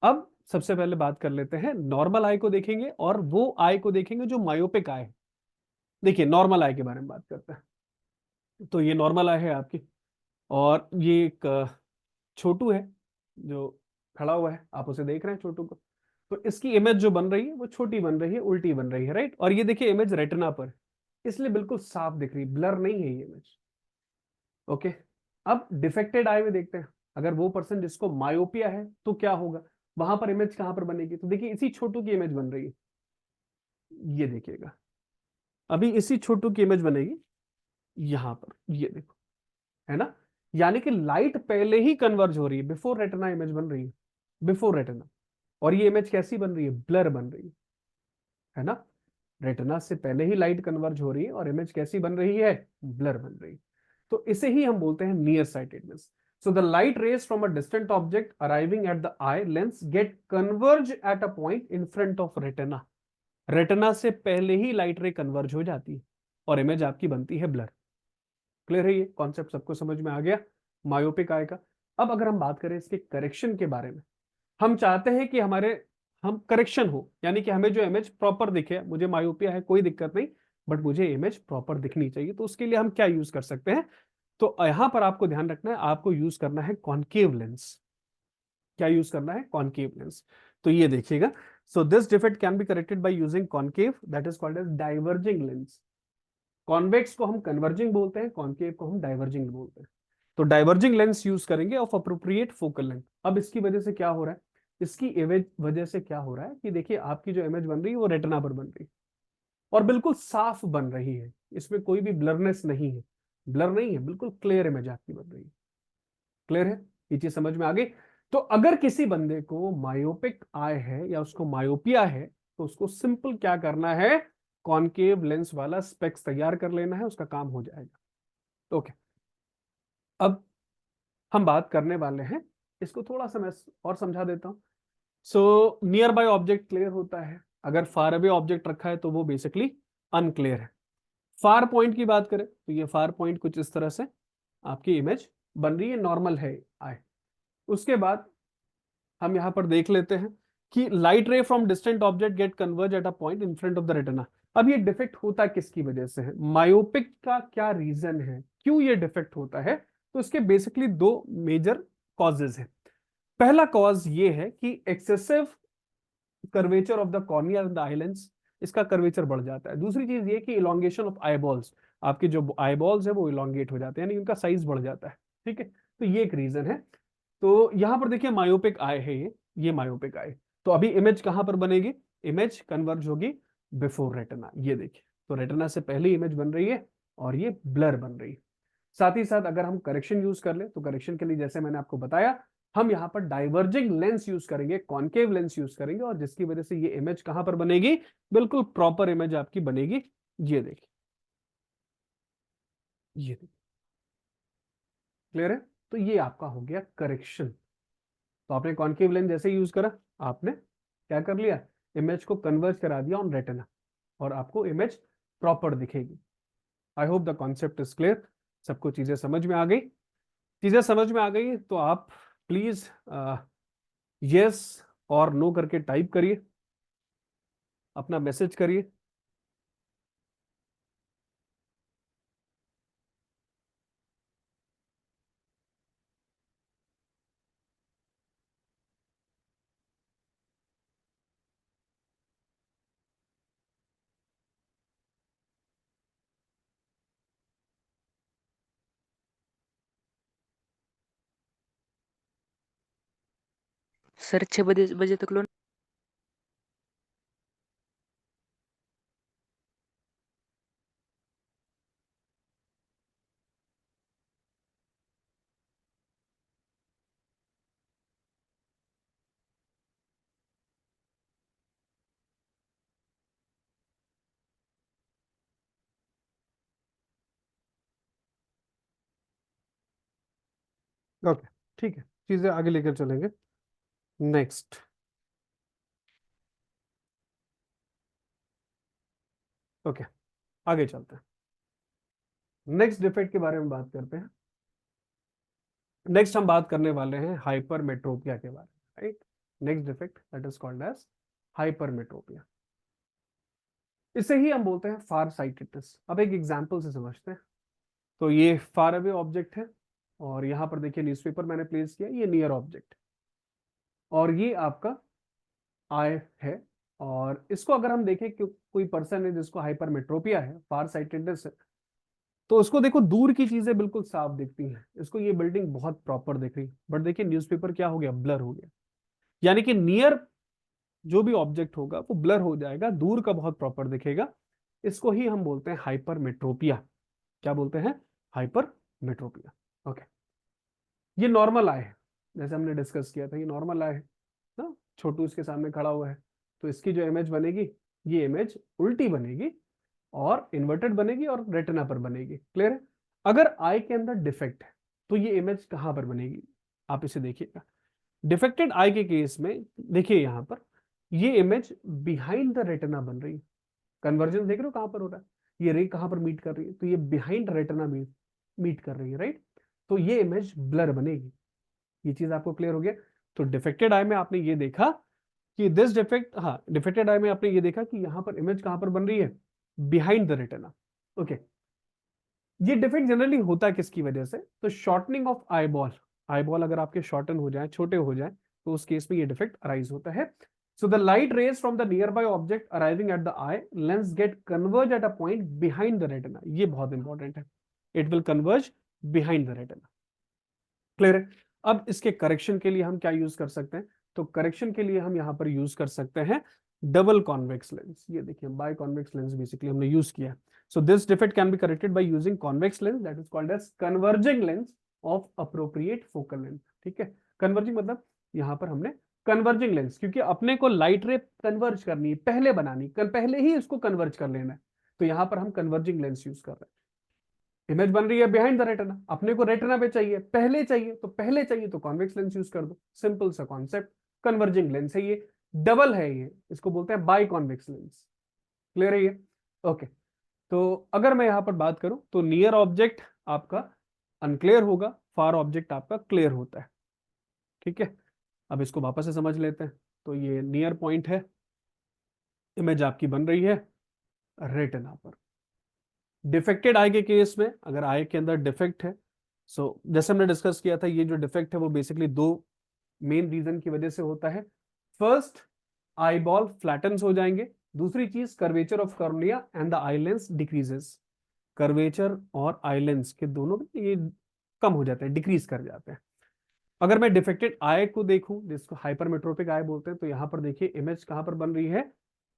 अब सबसे पहले बात कर लेते हैं, नॉर्मल आई को देखेंगे और वो आई को देखेंगे जो मायोपिक आई है। देखिए नॉर्मल आई के बारे में बात करते हैं। तो ये नॉर्मल आई है आपकी, और ये एक छोटू है जो खड़ा हुआ है, आप उसे देख रहे हैं छोटू को। तो इसकी इमेज जो बन रही है वो छोटी बन रही है, उल्टी बन रही है, राइट। और ये देखिए इमेज रेटिना पर, इसलिए बिल्कुल साफ दिख रही है, ब्लर नहीं है ये इमेज। ओके, अब डिफेक्टेड आई में देखते हैं, अगर वो पर्सन जिसको मायोपिया है तो क्या होगा, वहां पर इमेज कहां पर बनेगी, तो देखिए इसी छोटू की इमेज बन रही है, ये देखिएगा, अभी इसी छोटू की इमेज बनेगी यहां पर, ये देखो, है ना। यानी कि लाइट पहले ही कन्वर्ज हो रही है, बिफोर रेटिना इमेज बन रही है, बिफोर रेटिना। और ये इमेज कैसी बन रही है, ब्लर बन रही है ना। रेटिना से पहले ही लाइट कन्वर्ज हो रही है और इमेज कैसी बन रही है, ब्लर बन रही है। तो इसे ही हम बोलते हैं near sightedness. So the light rays from a distant object arriving at the eye lens get converge at a point in front of retina. Retina से पहले ही लाइट रे कन्वर्ज हो जाती है और इमेज आपकी बनती है ब्लर। क्लियर है, ये कॉन्सेप्ट सबको समझ में आ गया मायोपिक आई का। अब अगर हम बात करें इसके करेक्शन के बारे में, हम चाहते हैं कि हमारे हम करेक्शन हो, यानी कि हमें जो इमेज प्रॉपर दिखे, मुझे मायोपिया है कोई दिक्कत नहीं, बट मुझे इमेज प्रॉपर दिखनी चाहिए, तो उसके लिए हम क्या यूज कर सकते हैं, तो यहां पर आपको ध्यान रखना है, आपको यूज करना है कॉनकेव लेंस। क्या यूज करना है, कॉनकेव लेंस। तो ये देखिएगा, so this defect can be corrected by using concave, that is called as diverging lens. Convex को हम कन्वर्जिंग बोलते हैं, कॉन्केव को हम डाइवर्जिंग बोलते हैं। तो डाइवर्जिंग लेंस यूज करेंगे ऑफ अप्रोप्रिएट फोकल लेंथ। अब इसकी वजह से क्या हो रहा है, इसकी इमेज वजह से क्या हो रहा है कि देखिए आपकी जो इमेज बन रही है वो रेटिना पर बन रही है और बिल्कुल साफ बन रही है, इसमें कोई भी ब्लरनेस नहीं है, ब्लर नहीं है, बिल्कुल क्लियर इमेज आपकी बन रही है। क्लियर है, ये चीज समझ में आ गई। तो अगर किसी बंदे को मायोपिक आई है या उसको मायोपिया है तो उसको सिंपल क्या करना है, कॉनकेव लेंस वाला स्पेक्स तैयार कर लेना है, उसका काम हो जाएगा। ओके, अब हम बात करने वाले हैं, इसको थोड़ा सा मैं और समझा देता हूं। So near by object clear होता है, अगर फार अवे ऑब्जेक्ट रखा है तो वो बेसिकली अनक्लियर है। फार पॉइंट की बात करें तो ये फार पॉइंट कुछ इस तरह से आपकी इमेज बन रही है, नॉर्मल है आई। उसके बाद हम यहां पर देख लेते हैं कि light ray from distant object get converge at a point in front of the retina. अब ये डिफेक्ट होता किसकी वजह से है, मायोपिक का क्या रीजन है, क्यों ये डिफेक्ट होता है, तो इसके बेसिकली दो मेजर कॉजेज है। पहला कॉज ये है कि excessive curvature of the cornea and the eye lens, इसका कर्वेचर बढ़ जाता है। दूसरी चीज ये कि इलोंगेशन ऑफ आईबॉल्स, आपके जो आईबॉल्स है वो इलोंगेट हो जाते हैं, यानी उनका साइज बढ़ जाता है। ठीक है, तो ये एक रीजन है। तो यहां पर देखिए मायोपिक आई है, ये मायोपिक आई। तो अभी इमेज कहां पर बनेगी, इमेज कन्वर्ज होगी बिफोर रेटिना, ये देखिए। तो रेटिना से पहले इमेज बन रही है और ये ब्लर बन रही है। साथ ही साथ अगर हम करेक्शन यूज कर ले तो करेक्शन के लिए जैसे मैंने आपको बताया, हम यहां पर डाइवर्जिंग लेंस यूज करेंगे, कॉन्केव लेंस यूज करेंगे, और जिसकी वजह से ये इमेज कहां पर बनेगी, बिल्कुल प्रॉपर इमेज आपकी बनेगी। ये देखिए, ये देखिए, क्लियर है। तो ये आपका हो गया करेक्शन। तो आपने कॉन्केव लेंस जैसे यूज करा, आपने क्या कर लिया, इमेज को कन्वर्ज करा दिया ऑन रेटिना और आपको इमेज प्रॉपर दिखेगी। I hope the concept is clear, सबको चीजें समझ में आ गई। चीजें समझ में आ गई तो आप प्लीज यस और नो करके टाइप करिए, अपना मैसेज करिए। सर 6 बजे तक लो। ओके, ठीक है, चीजें आगे लेकर चलेंगे। नेक्स्ट, ओके, आगे चलते हैं। नेक्स्ट डिफेक्ट के बारे में बात करते हैं। नेक्स्ट हम बात करने वाले हैं हाइपरमेट्रोपिया के बारे में, right. Next defect that is called as hypermetropia, इसे ही हम बोलते हैं फार साइटेडनेस। अब एक एग्जांपल से समझते हैं। तो ये फार अवे ऑब्जेक्ट है और यहां पर देखिए न्यूज़पेपर मैंने प्लेस किया, ये नियर ऑब्जेक्ट और ये आपका आई है। और इसको अगर हम देखें कि कोई पर्सन है जिसको हाइपरमेट्रोपिया है, फार साइटेडनेस है, तो उसको देखो दूर की चीजें बिल्कुल साफ दिखती हैं, इसको ये बिल्डिंग बहुत प्रॉपर दिख रही है, बट देखिए न्यूज़पेपर क्या हो गया, ब्लर हो गया। यानी कि नियर जो भी ऑब्जेक्ट होगा वो ब्लर हो जाएगा, दूर का बहुत प्रॉपर दिखेगा। इसको ही हम बोलते हैं हाइपरमेट्रोपिया। क्या बोलते हैं, हाइपरमेट्रोपिया। ओके, ये नॉर्मल आई है, जैसे हमने डिस्कस किया था, ये नॉर्मल आई है ना, छोटू इसके सामने खड़ा हुआ है। तो इसकी जो इमेज बनेगी, ये इमेज उल्टी बनेगी और इन्वर्टेड बनेगी और रेटिना पर बनेगी। क्लियर है। अगर आई के अंदर डिफेक्ट है तो ये इमेज कहां पर बनेगी, आप इसे देखिएगा। डिफेक्टेड आई के केस में देखिए यहां पर ये इमेज बिहाइंड द रेटिना बन रही है। कन्वर्जन देख रहे हो कहां पर हो रहा है, ये रे कहां पर मीट कर रही है, तो ये बिहाइंड रेटिना मीट कर रही है, राइट। तो ये इमेज ब्लर बनेगी। ये चीज आपको क्लियर हो गया। तो डिफेक्टेड आई में आपने ये देखा कि दिस डिफेक्ट, हाँ डिफेक्टेड आई में आपने ये देखा कि यहां पर इमेज कहां पर बन रही है, बिहाइंड द रेटिना। ओके, ये डिफेक्ट जनरली होता है किसकी वजह से, तो शॉर्टनिंग ऑफ आईबॉल। आईबॉल अगर आपके शॉर्टन हो जाए, छोटे हो जाए, तो उस केस में ये डिफेक्ट अराइज होता है। So the light rays from the nearby object arriving at the eye, lens get converge at a point behind the retina. ये बहुत इंपॉर्टेंट है. It will converge behind the retina. Clear है. अब इसके correction के लिए हम क्या यूज कर सकते हैं? तो करेक्शन के लिए हम यहाँ पर यूज कर सकते हैं डबल कॉन्वेक्स लेंस. ये देखिए बाय कॉन्वेक्स लेंस बेसिकली हमने यूज किया. So this defect can be corrected by using convex lens, that is called as converging lens of appropriate focal length. ठीक है. कन्वर्जिंग मतलब यहाँ पर हमने कन्वर्जिंग लेंस, क्योंकि अपने को लाइट रे कन्वर्ज करनी है, पहले बनानी, पहले ही इसको कन्वर्ज कर लेना है. तो यहाँ पर हम कन्वर्जिंग लेंस यूज कर रहे हैं. इमेज बन रही है बिहाइंड द रेटिना, अपने को रेटिना पे चाहिए, पहले चाहिए तो कॉन्वेक्स लेंस यूज कर दो. सिंपल सा कॉन्सेप्ट. कन्वर्जिंग लेंस है ये, डबल है ये, इसको बोलते हैं बाय कॉन्वेक्स लेंस. क्लियर है ये? ओके. तो अगर मैं यहां पर बात करूं तो नियर ऑब्जेक्ट आपका अनक्लियर होगा, फार ऑब्जेक्ट आपका क्लियर होता है. ठीक है. अब इसको वापस से समझ लेते हैं. तो ये नियर पॉइंट है, इमेज आपकी बन रही है रेटिना पर. डिफेक्टेड आई के केस में अगर आई के अंदर डिफेक्ट है, सो जैसे हमने डिस्कस किया था, ये जो डिफेक्ट है वो बेसिकली दो मेन रीजन की वजह से होता है. फर्स्ट, आई बॉल फ्लैटन्स हो जाएंगे. दूसरी चीज, curvature of cornea and the eye lens decreases. Curvature और आई लेंस के दोनों में ये कम हो जाते हैं, डिक्रीज कर जाते हैं. अगर मैं डिफेक्टेड आई को देखूं, जिसको हाइपरमेट्रोपिक आई बोलते हैं, तो यहां पर देखिए इमेज कहां पर बन रही है?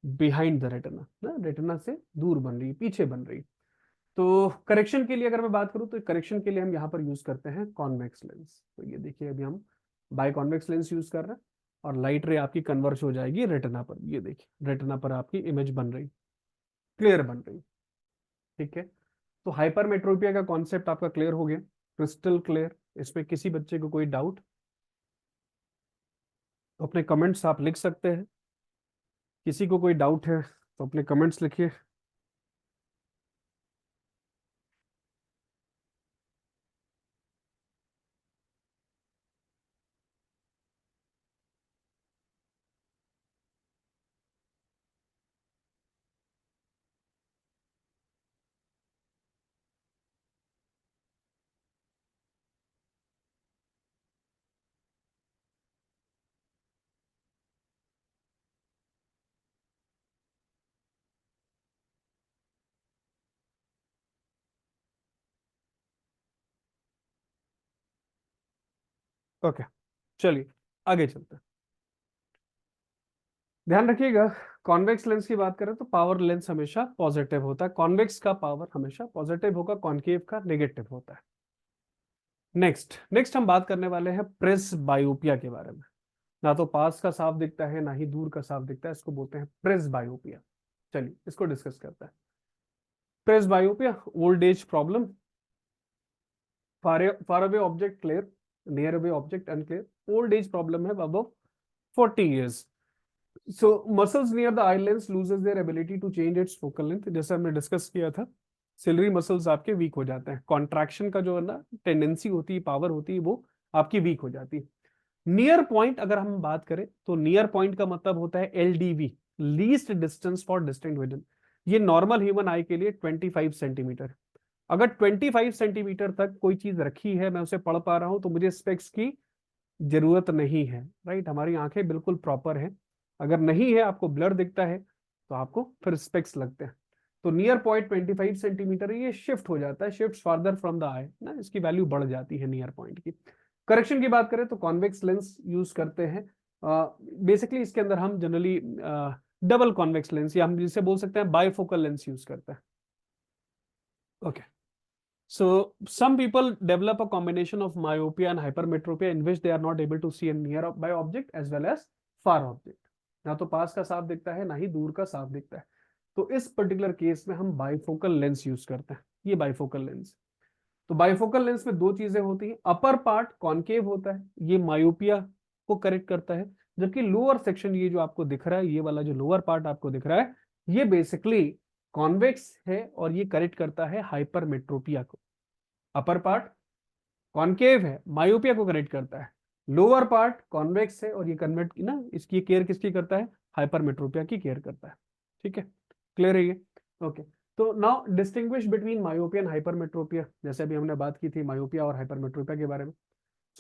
Behind the retina. रेटिना से दूर बन रही है, पीछे बन रही है. तो करेक्शन के लिए अगर मैं बात करूं तो करेक्शन के लिए हम यहाँ पर यूज करते हैं कॉन्वेक्स लेंस. तो ये देखिए अभी हम बाय कॉन्वेक्स लेंस यूज कर रहे हैं और लाइट रे आपकी कन्वर्ज हो जाएगी रेटिना पर. ये देखिए रेटिना पर आपकी इमेज बन रही, क्लियर बन रही. ठीक है. तो हाइपरमेट्रोपिया का कॉन्सेप्ट आपका क्लियर हो गया, क्रिस्टल क्लियर. इसमें किसी बच्चे को कोई डाउट? तो अपने कमेंट्स आप लिख सकते हैं. किसी को कोई डाउट है तो अपने कमेंट्स लिखिए. ओके, चलिए आगे चलते हैं. ध्यान रखिएगा, कॉन्वेक्स लेंस की बात करें तो पावर लेंस हमेशा पॉजिटिव होता है. कॉन्वेक्स का पावर हमेशा पॉजिटिव होगा, कॉन्केव का नेगेटिव होता है. नेक्स्ट हम बात करने वाले हैं प्रेस बायोपिया के बारे में. ना तो पास का साफ दिखता है, ना ही दूर का साफ दिखता है, इसको बोलते हैं प्रेस बायोपिया. चलिए इसको डिस्कस करते हैं. Presbyopia, old age problem, far away object clear, near away object unclear. Old age problem है above 40 years. So muscles near the eye lens loses their ability to change its focal length. जैसे हमने discuss किया था, ciliary muscles आपके week हो जाते हैं. Contraction का जो है ना टेंडेंसी होती है, पावर होती है, वो आपकी वीक हो जाती है. नियर पॉइंट अगर हम बात करें तो नियर पॉइंट का मतलब होता है LDV, least distance for distinct vision. ये नॉर्मल ह्यूमन आई के लिए 25 सेंटीमीटर. अगर 25 सेंटीमीटर तक कोई चीज रखी है, मैं उसे पढ़ पा रहा हूं, तो मुझे स्पेक्स की जरूरत नहीं है. राइट, हमारी आंखें बिल्कुल प्रॉपर है. अगर नहीं है, आपको ब्लर दिखता है, तो आपको फिर स्पेक्स लगते हैं. तो नियर पॉइंट 25 सेंटीमीटर, ये शिफ्ट हो जाता है, शिफ्ट फार्दर फ्रॉम द आई ना, इसकी वैल्यू बढ़ जाती है नियर पॉइंट की. करेक्शन की बात करें तो कॉन्वेक्स लेंस यूज करते हैं. बेसिकली इसके अंदर हम जनरली डबल कॉन्वेक्स लेंस, या हम जिसे बोल सकते हैं बायफोकल लेंस यूज करते हैं. Okay. So some people develop a combination of myopia and hypermetropia in which they are not able to see a nearby object as well as far object. ना तो पास का साफ दिखता है, ना ही दूर का साफ दिखता है. तो इस पर्टिकुलर केस में हम बाइफोकल लेंस यूज करते हैं. ये बाइफोकल लेंस. तो बाइफोकल लेंस में दो चीजें होती हैं. अपर पार्ट कॉन्केव होता है, ये मायोपिया को करेक्ट करता है. जबकि लोअर सेक्शन, ये जो आपको दिख रहा है, ये वाला जो लोअर पार्ट आपको दिख रहा है, ये बेसिकली कॉन्वेक्स है और ये करेक्ट करता है हाइपरमेट्रोपिया को. अपर पार्ट कॉन्केव है, मायोपिया को करेक्ट करता है. लोअर पार्ट कॉन्वेक्स है और ये कन्वर्ट ना, इसकी केयर किसकी करता है? हाइपरमेट्रोपिया की केयर करता है. ठीक है, क्लियर है ये? ओके. तो now distinguish between myopia and hypermetropia. जैसे अभी हमने बात की थी मायोपिया और हाइपरमेट्रोपिया के बारे में.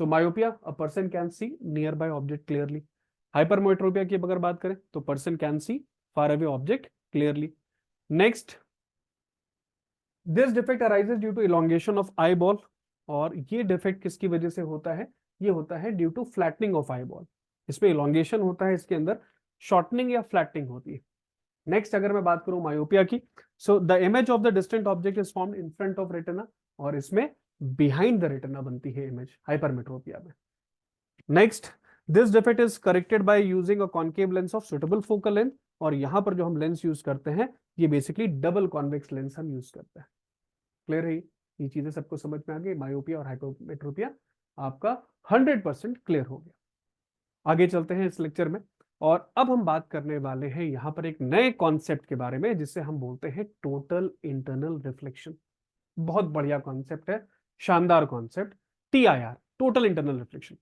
So myopia, a person can see near by object clearly. Hypermetropia की अगर बात करें तो person can see far away object clearly. Next, this defect arises due to elongation of eye ball, और ये डिफेक्ट किसकी वजह से होता है, ये होता है due to flattening of eye ball. इसमें इलोंगेशन होता है, इसके अंदर शॉर्टनिंग या फ्लैटनिंग होती है। नेक्स्ट अगर मैं बात करूं मायोपिया की, so the image of the distant object is formed in front of retina, और इसमें बिहाइंड द रेटिना बनती है इमेज हाइपरमेट्रोपिया में। Next, this defect is corrected by using a concave lens of suitable focal length, और यहां पर जो हम लेंस यूज करते हैं ये बेसिकली डबल कॉन्वेक्स लेंस हम यूज करते हैं। क्लियर है, ये चीजें सबको समझ में आ गई, मायोपिया और हाइपरमेट्रोपिया आपका 100% क्लियर हो गया। आगे चलते हैं इस लेक्चर में, और अब हम बात करने वाले हैं यहां पर एक नए कॉन्सेप्ट के बारे में जिसे हम बोलते हैं टोटल इंटरनल रिफ्लेक्शन। बहुत बढ़िया कॉन्सेप्ट है, शानदार concept, TIR, total internal reflection.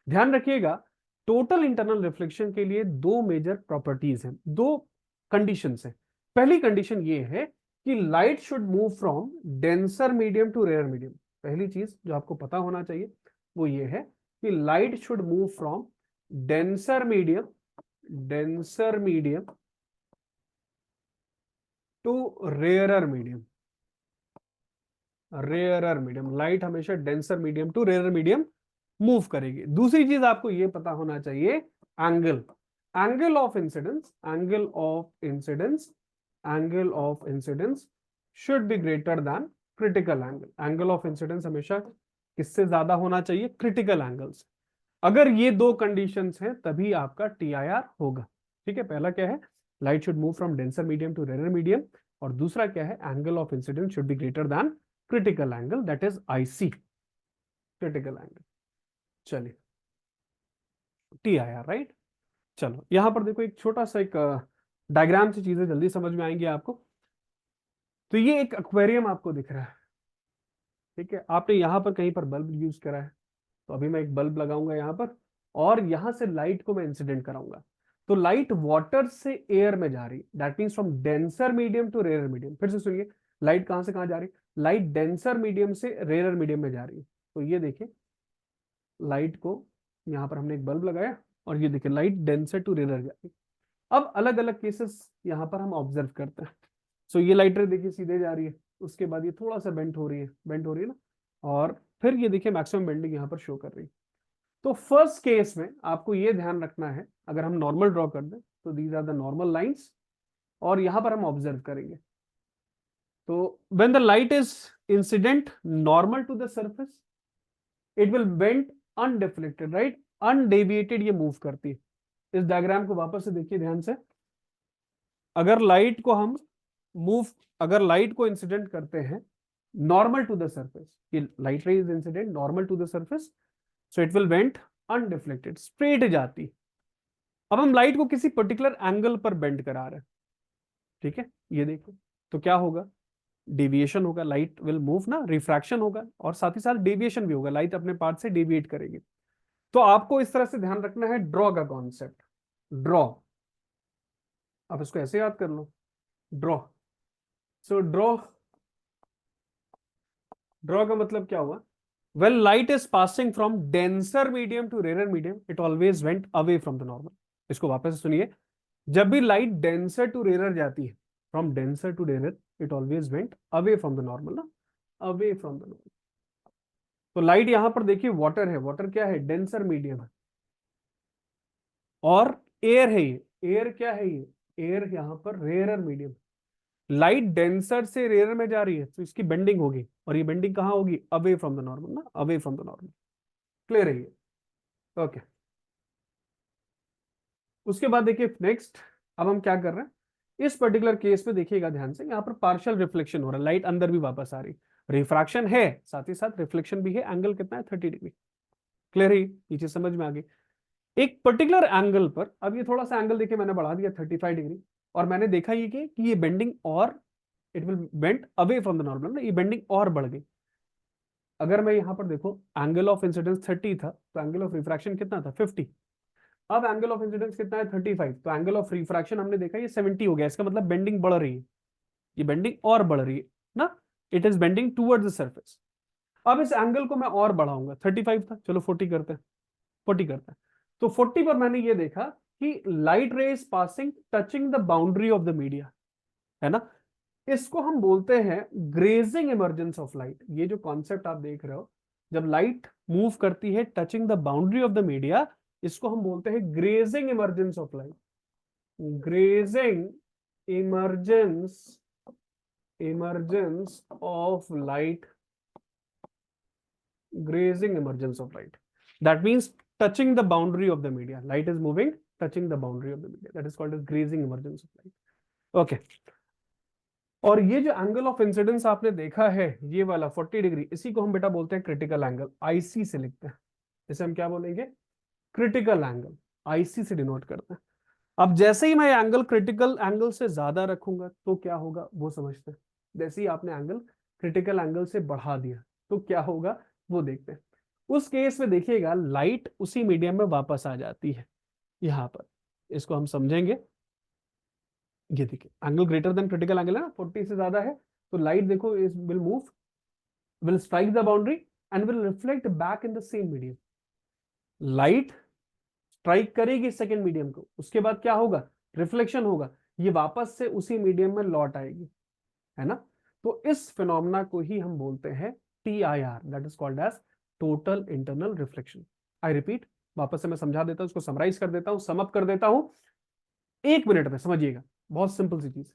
ध्यान रखिएगा, टोटल इंटरनल रिफ्लेक्शन के लिए दो मेजर प्रॉपर्टीज हैं, दो कंडीशंस हैं। पहली कंडीशन ये है कि light should move from denser medium to rare medium. पहली चीज जो आपको पता होना चाहिए वो ये है कि light should move from denser medium to rarer medium. Rarer medium, light हमेशा denser medium to rarer medium move करेगी। दूसरी चीज आपको यह पता होना चाहिए, angle, angle of incidence, angle of incidence should be greater than critical angle. Angle of incidence हमेशा किससे ज्यादा होना चाहिए, क्रिटिकल एंगल्स। अगर ये दो कंडीशंस हैं तभी आपका TIR होगा। ठीक है, पहला क्या है, light should move from denser medium to rare medium, और दूसरा क्या है, angle of incidence should be greater than critical angle, that is IC, critical angle. चलिए, TIR, राइट। चलो यहां पर देखो एक छोटा सा एक डायग्राम से चीजें जल्दी समझ में आएंगी आपको। तो ये एक एक्वेरियम आपको दिख रहा है, ठीक है, आपने यहां पर कहीं पर बल्ब यूज करा है, तो अभी मैं एक बल्ब लगाऊंगा यहां पर, और यहां से लाइट को मैं इंसिडेंट कराऊंगा। तो लाइट वाटर से एयर में जा रही, that means from denser medium to rare medium. फिर से सुनिए, लाइट कहां से कहां जा रही, लाइट डेंसर मीडियम से रेयर मीडियम में जा रही है। तो ये देखिए, लाइट को यहां पर हमने एक बल्ब लगाया, और ये देखिए लाइट डेंसर टू रेयर जा रही। अब अलग अलग केसेस यहां पर हम ऑब्जर्व करते हैं। सो ये लाइट रे देखिए सीधे जा रही है, उसके बाद ये थोड़ा सा बेंट हो रही है ना, और फिर ये देखिए मैक्सिमम बेंडिंग यहां पर शो कर रही है। तो फर्स्ट केस में आपको ये ध्यान रखना है, अगर हम नॉर्मल ड्रॉ कर दें तो these are the normal lines, और यहां पर हम ऑब्जर्व करेंगे। तो when the light is incident normal to the surface, it will bend undeflected, right, undeviated ये मूव करती है। इस डायग्राम को वापस से देखिए ध्यान से। अगर लाइट को हम अगर लाइट को इंसिडेंट करते हैं नॉर्मल टू द सरफेस, ये light ray is incident normal to the surface, so it will bend undeflected, straight जाती। अब हम लाइट को किसी पर्टिकुलर एंगल पर बेंड करा रहे हैं, ठीक है, ये देखो, तो क्या होगा, डेविएशन होगा, लाइट विल मूव ना, रिफ्रैक्शन होगा, और साथ ही साथ डेविएशन भी होगा, लाइट अपने पार्ट से डेविएट करेगी। तो आपको इस तरह से ध्यान रखना है ड्रॉ का कॉन्सेप्ट, ड्रॉ, आप इसको ऐसे याद कर लो, ड्रॉ। सो ड्रॉ का मतलब क्या हुआ, when light is passing from denser medium to rarer medium, it always went away from the normal। इसको वापस से सुनिए, जब भी लाइट डेंसर टू रेरर जाती है, from denser to rarer, it always went away from the normal ना, away from the normal. तो लाइट यहां पर देखिए वाटर है, वाटर क्या है, डेंसर मीडियम है, और एयर है, ये एयर क्या है, ये एयर यहां पर रेरर मीडियम। लाइट डेंसर से रेयर में जा रही है तो इसकी बेंडिंग होगी, और ये बेंडिंग कहां होगी, अवे फ्रॉम द नॉर्मल ना, away from the normal. Clear है ये, ओके। उसके बाद देखिए नेक्स्ट, अब हम क्या कर रहे हैं, इस पर्टिकुलर केस में देखिएगा ध्यान से, यहाँ पर पार्शियल रिफ्लेक्शन हो रहा है, लाइट अंदर भी वापस आ रही, रिफ्रैक्शन है साथ ही साथ रिफ्लेक्शन भी है, एंगल कितना है 30 डिग्री। क्लियर है, ये चीज समझ में आ गई। एक पर्टिकुलर एंगल पर, अब ये थोड़ा सा एंगल देखिए मैंने बढ़ा दिया 35 डिग्री, और मैंने देखा ये कि ये बेंडिंग और it will bend away from the normal ना, ये बेंडिंग और बढ़ गई। अगर मैं यहां पर देखो, एंगल ऑफ इंसिडेंस 30 था, तो एंगल ऑफ रिफ्रैक्शन कितना था 50। अब एंगल ऑफ इंसिडेंस कितना है 35, तो एंगल ऑफ रिफ्रैक्शन हमने देखा ये 70 हो गया, इसका मतलब बेंडिंग बढ़ रही है, ये बेंडिंग और बढ़ रही है ना, it is bending towards the surface. अब इस एंगल को मैं और बढ़ाऊंगा, 35 था, चलो 40 करते हैं, 40 करते हैं। तो 40 पर मैंने ये देखा कि light ray is passing touching the boundary of the media, है ना। इसको हम बोलते हैं ग्रेजिंग इमर्जेंस ऑफ लाइट। ये जो कॉन्सेप्ट आप देख रहे हो, जब लाइट मूव करती है touching the boundary of the media, इसको हम बोलते हैं grazing emergence of light. Grazing emergence of light, grazing emergence of light, that means touching the boundary of the media, light is moving touching the boundary of the media, that is called as grazing emergence of light. Okay, और ये जो angle of incidence आपने देखा है ये वाला 40 degree, इसी को हम बेटा बोलते हैं क्रिटिकल एंगल, आईसी से लिखते हैं। इसे हम क्या बोलेंगे? क्रिटिकल एंगल, आईसी से डिनोट करते हैं। अब जैसे ही मैं एंगल क्रिटिकल एंगल से ज्यादा रखूंगा तो क्या होगा वो समझते हैं। जैसे ही आपने एंगल क्रिटिकल एंगल से बढ़ा दिया तो क्या होगा वो देखते हैं। उस केस में देखिएगा लाइट उसी मीडियम में वापस आ जाती है यहां पर, इसको हम समझेंगे। ये देखिए angle greater than critical angle है ना, 40 से ज्यादा है, तो लाइट देखो is will move, will strike the boundary and will reflect back in the same medium. Light strike करेगी सेकेंड मीडियम को, उसके बाद क्या होगा? रिफ्लेक्शन होगा, ये वापस से उसी मीडियम में लौट आएगी, है ना। तो इस फिनोमेना को ही हम बोलते हैं TIR, that is called as total internal reflection. I repeat, वापस से मैं समझा देता हूं, उसको समराइज कर देता हूं, सम अप कर देता हूं 1 मिनट में, समझिएगा, बहुत सिंपल सी चीज।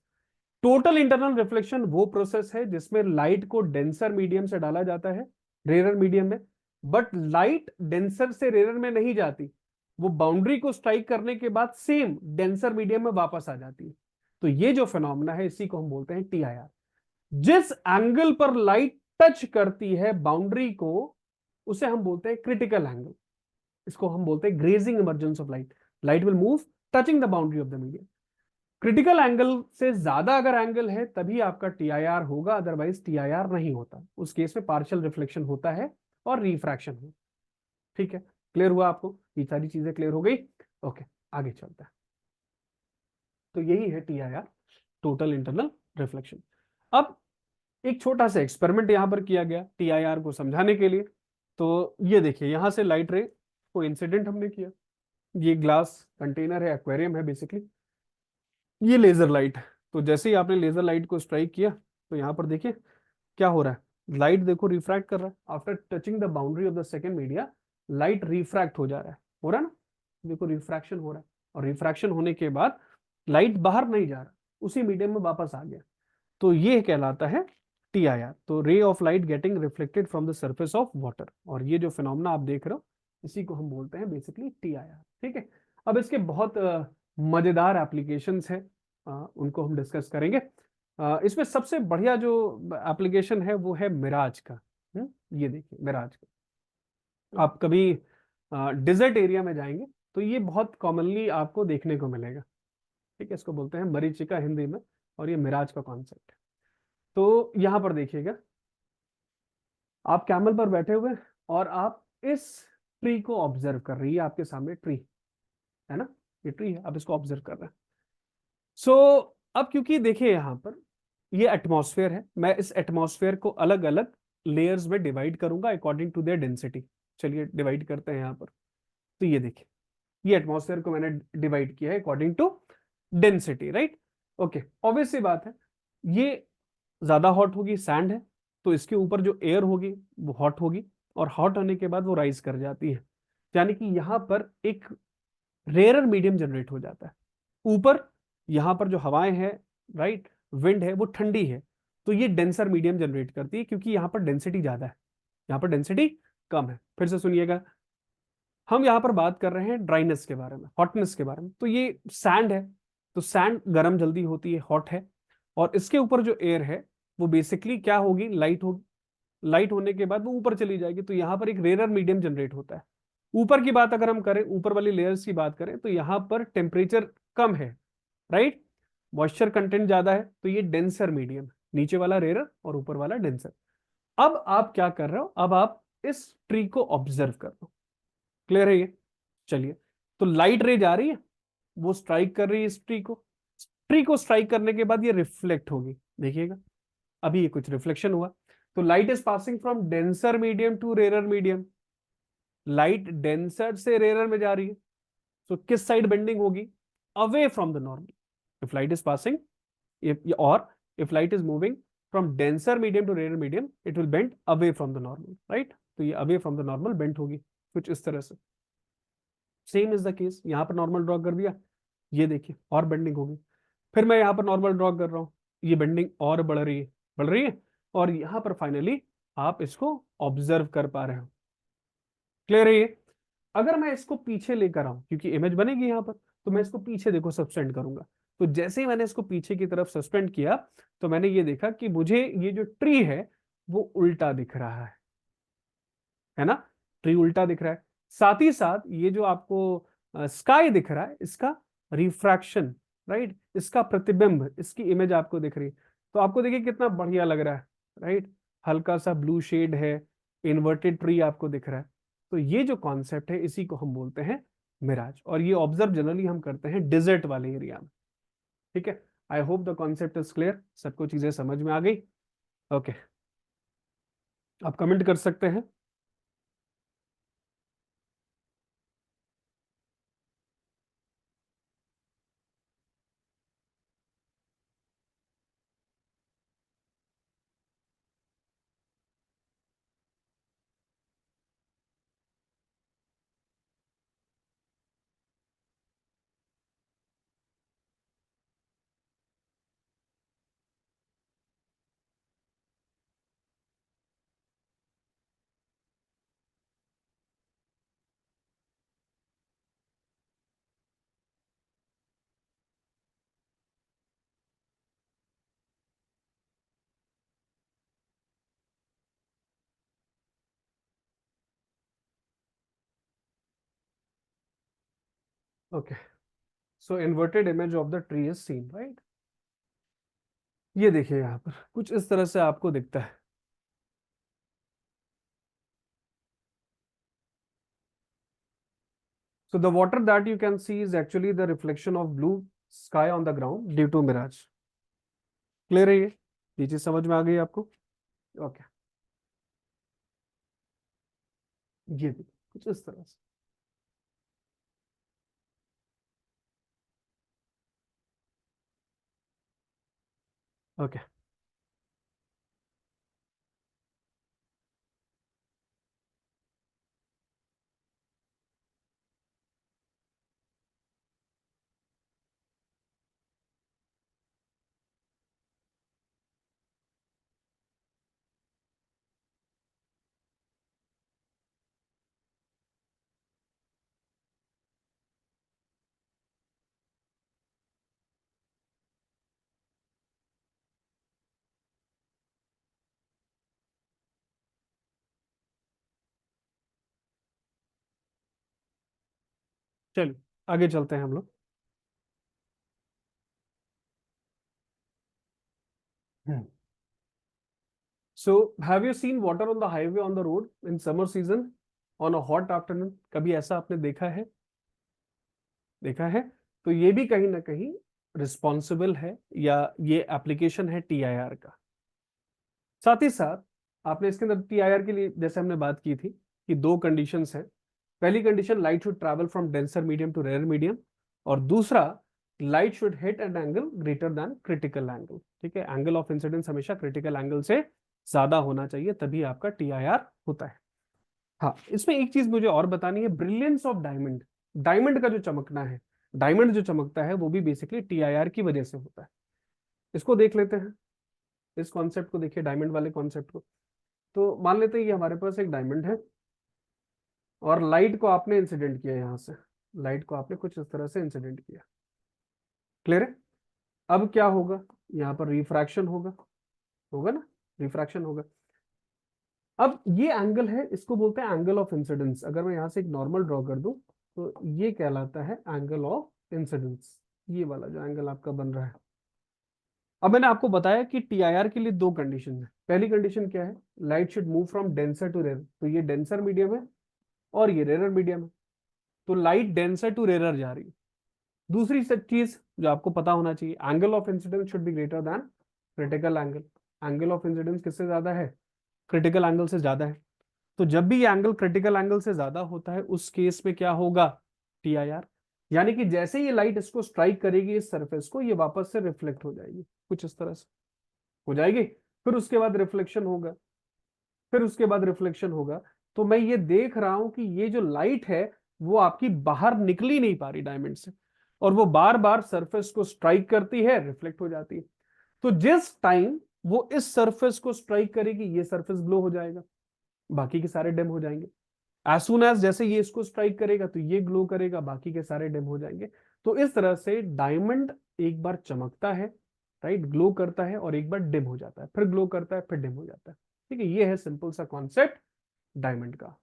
टोटल इंटरनल रिफ्लेक्शन वो प्रोसेस है जिसमें लाइट को डेंसर मीडियम से डाला जाता है रेयर मीडियम में, बट लाइट डेंसर से रेयर में नहीं जाती, वो बाउंड्री को स्ट्राइक करने के बाद सेम डेंसर मीडियम में वापस आ जाती है। तो ये जो फिनोमेना है इसी को हम बोलते हैं TIR। जिस एंगल पर लाइट टच करती है बाउंड्री को उसे हम बोलते हैं क्रिटिकल एंगल, इसको हम बोलते हैं grazing emergence of light. Light will move touching the boundary of the medium. Critical angle से ज्यादा अगर एंगल है तभी आपका TIR होगा, अदरवाइज TIR नहीं होता। उस केस में पार्शियल रिफ्लेक्शन होता है और रिफ्रैक्शन हो। ठीक है, क्लियर हुआ आपको? ये सारी चीजें क्लियर हो गई? ओके, आगे चलते हैं। तो यही है TIR, टोटल इंटरनल रिफ्लेक्शन। अब एक छोटा सा एक्सपेरिमेंट यहां पर किया गया TIR को समझाने के लिए। तो ये देखिए यहां से लाइट रे को इंसिडेंट हमने किया, ये ग्लास कंटेनर है, एक्वेरियम है बेसिकली, ये लेजर लाइट। तो जैसे ही आपने लेजर लाइट को स्ट्राइक किया तो यहाँ पर देखिए क्या हो रहा है, लाइट देखो रिफ्रैक्ट कर रहा है। After touching the boundary of the second media light refract हो जा रहा है, हो रहा है ना, देखो रिफ्रैक्शन हो रहा है। और रिफ्रैक्शन होने के बाद लाइट बाहर नहीं जा रहा, उसी मीडियम में वापस आ गया, तो ये कहलाता है TIR। तो ray of light getting reflected from the surface of water, और ये जो फिनोमेना आप देख रहे हो इसी को हम बोलते हैं बेसिकली TIR। ठीक है, अब इसके बहुत मजेदार एप्लीकेशंस हैं, उनको हम डिस्कस करेंगे। इसमें सबसे बढ़िया जो एप्लीकेशन है वो है मिराज का। ये देखिए मिराज का, आप कभी डिजर्ट एरिया में जाएंगे तो ये बहुत कॉमनली आपको देखने को मिलेगा। ठीक है, इसको बोलते हैं मरीचिका हिंदी में, और ये मिराज का कॉन्सेप्ट है। तो यहां पर देखिएगा आप कैमल पर बैठे हुए और आप इस ट्री को ऑब्जर्व कर रही है, आपके सामने ट्री है ना, ये ट्री है, आप इसको ऑब्जर्व कर रहे हैं। सो अब क्योंकि देखिए यहां पर ये एटमॉस्फेयर है, मैं इस एटमॉस्फेयर को अलग अलग लेयर्स में डिवाइड करूंगा अकॉर्डिंग टू देयर डेंसिटी। चलिए डिवाइड करते हैं यहां पर। तो ये देखिए ये एटमॉस्फेयर को मैंने डिवाइड किया है according to density, right. Okay, obvious सी बात है, ये ज्यादा हॉट होगी, सैंड है, तो इसके ऊपर जो एयर होगी वो हॉट होगी, और हॉट होने के बाद वो राइज कर जाती है, यानी कि यहां पर एक रेयरर मीडियम जनरेट हो जाता है। ऊपर यहां पर जो हवाएं हैं, राइट, विंड है, वो ठंडी है, तो ये डेंसर मीडियम जनरेट करती है, क्योंकि यहां पर डेंसिटी ज्यादा है, यहां पर डेंसिटी कम है। फिर से सुनिएगा, हम यहां पर बात कर रहे हैं ड्राइनेस के बारे में, हॉटनेस के बारे में। तो ये सैंड है, तो सैंड गर्म जल्दी होती है, हॉट है, और इसके ऊपर जो एयर है वो बेसिकली क्या होगी, लाइट होगी। लाइट होने के बाद वो ऊपर चली जाएगी, तो यहाँ पर एक रेयर मीडियम जनरेट होता है। ऊपर की बात अगर हम करें, ऊपर वाली लेयर्स की बात करें, तो यहाँ पर टेम्परेचर कम है, राइट, मॉइस्चर कंटेंट ज्यादा है, तो ये डेंसर मीडियम, नीचे वाला रेयर और ऊपर वाला डेंसर। अब आप क्या कर रहे हो, अब आप इस ट्री को ऑब्जर्व कर लो। क्लियर है ये? चलिए, तो लाइट रे जा रही है, वो स्ट्राइक कर रही है इस ट्री को स्ट्राइक करने के बाद ये रिफ्लेक्ट होगी, देखिएगा अभी ये कुछ रिफ्लेक्शन हुआ। तो light is passing from denser medium to rare medium, light denser से रेयर में जा रही है, सो किस साइड बेंडिंग होगी? Away from the normal. If light is passing, if light is moving from denser medium to rarer medium, it will bend away from the normal, right? तो ये away from the normal bend होगी कुछ इस तरह से। Same is the case, यहाँ पर normal draw कर दिया, ये देखिए और बेंडिंग होगी। फिर मैं यहाँ पर नॉर्मल ड्रॉ कर रहा हूँ, ये बेंडिंग और बढ़ रही है, बढ़ रही है, और यहाँ पर फाइनली आप इसको ऑब्जर्व कर पा रहे हो। क्लियर है ये? अगर मैं इसको पीछे लेकर आऊं, क्योंकि इमेज बनेगी यहाँ पर, तो मैं इसको पीछे देखो सस्पेंड करूंगा। तो जैसे ही मैंने इसको पीछे की तरफ सस्पेंड किया, तो मैंने ये देखा कि मुझे ये जो ट्री है वो उल्टा दिख रहा है ना? ट्री उल्टा दिख रहा है। साथ ही साथ ये जो आपको स्काई दिख रहा है, इसका रिफ्रैक्शन, राइट, इसका प्रतिबिंब, इसकी इमेज आपको दिख रही है। तो आपको देखिए कितना बढ़िया लग रहा है, राइट? हल्का सा ब्लू शेड है, इन्वर्टेड ट्री आपको दिख रहा है। तो ये जो कॉन्सेप्ट है, इसी को हम बोलते हैं मिराज, और ये ऑब्जर्व जनरली हम करते हैं डिजर्ट वाले एरिया में। ठीक है, I hope the concept is clear, सबको चीजें समझ में आ गई। ओके, आप कमेंट कर सकते हैं। Okay, so inverted image of the tree is seen, right? ये देखिए यहाँ पर कुछ इस तरह से आपको दिखता है। So the water that you can see is actually the reflection of blue sky on the ground due to mirage. Clear है ये चीज समझ में आ गई आपको? ओके, ये देखिए कुछ इस तरह से। ओके, चलिए आगे चलते हैं हम लोग। So have you seen water on the highway on the road in summer season on a hot afternoon? कभी ऐसा आपने देखा है? देखा है? तो ये भी कहीं ना कहीं रिस्पॉन्सिबल है, या ये एप्लीकेशन है टीआईआर का। साथ ही साथ आपने इसके अंदर टीआईआर के लिए जैसे हमने बात की थी कि दो कंडीशंस हैं। पहली condition, light should travel from denser medium to rare medium, और दूसरा, light should hit an angle greater than critical angle. ठीक है, एंगल ऑफ इंसिडेंस हमेशा क्रिटिकल एंगल से ज्यादा होना चाहिए, तभी आपका टीआईआर होता है। हाँ, इसमें एक चीज मुझे और बतानी है, ब्रिलियंस ऑफ डायमंड। डायमंड का जो चमकना है, डायमंड जो चमकता है वो भी बेसिकली टीआईआर की वजह से होता है। इसको देख लेते हैं, इस कॉन्सेप्ट को देखिए, डायमंड वाले कॉन्सेप्ट को। तो मान लेते हैं ये हमारे पास एक डायमंड है, और लाइट को आपने इंसिडेंट किया, यहां से लाइट को आपने कुछ इस तरह से इंसिडेंट किया। क्लियर है? अब क्या होगा, यहाँ पर रिफ्रैक्शन होगा, होगा ना, रिफ्रैक्शन होगा। अब ये एंगल है, इसको बोलते हैं एंगल ऑफ इंसिडेंस। अगर मैं यहाँ से एक नॉर्मल ड्रॉ कर दूं, तो ये कहलाता है एंगल ऑफ इंसिडेंस, ये वाला जो एंगल आपका बन रहा है। अब मैंने आपको बताया कि टीआईआर के लिए दो कंडीशन है। पहली कंडीशन क्या है, light should move from denser to rare. तो ये डेंसर मीडियम है और ये रेयर मीडियम है, तो लाइट डेंसर टू रेयर जा रही है। दूसरी चीज जो आपको पता होना चाहिए, angle of incidence should be greater than critical angle. Angle of incidence किससे ज्यादा है? क्रिटिकल एंगल से ज्यादा है। तो जब भी ये एंगल क्रिटिकल एंगल से ज्यादा होता है, उस केस में क्या होगा? टीआईआर। यानी कि जैसे ये लाइट इसको स्ट्राइक करेगी इस सरफेस को, ये वापस से रिफ्लेक्ट हो जाएगी, कुछ इस तरह से हो जाएगी। फिर उसके बाद रिफ्लेक्शन होगा, फिर उसके बाद रिफ्लेक्शन होगा। तो मैं ये देख रहा हूं कि ये जो लाइट है वो आपकी बाहर निकल ही नहीं पा रही डायमंड से, और वो बार बार सरफेस को स्ट्राइक करती है, रिफ्लेक्ट हो जाती है। तो जिस टाइम वो इस सरफेस को स्ट्राइक करेगी ये सरफेस ग्लो हो जाएगा, बाकी के सारे डिम हो जाएंगे। एज सुन एज जैसे ये इसको स्ट्राइक करेगा तो ये ग्लो करेगा, बाकी के सारे डिम हो जाएंगे। तो इस तरह से डायमंड एक बार चमकता है, राइट, ग्लो करता है, और एक बार डिम हो जाता है, फिर ग्लो करता है, फिर डिम हो जाता है। ठीक है, ये है सिंपल सा कॉन्सेप्ट डायमंड का।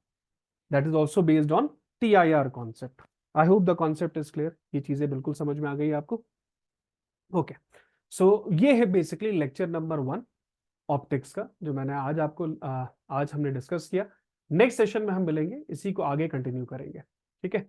That is also based on TIR concept. I hope the concept is clear, ये चीजें बिल्कुल समझ में आ गई आपको। ओके, सो ये है बेसिकली लेक्चर नंबर 1 ऑप्टिक्स का, जो मैंने आज आपको आज हमने डिस्कस किया। नेक्स्ट सेशन में हम मिलेंगे, इसी को आगे कंटिन्यू करेंगे। ठीक है।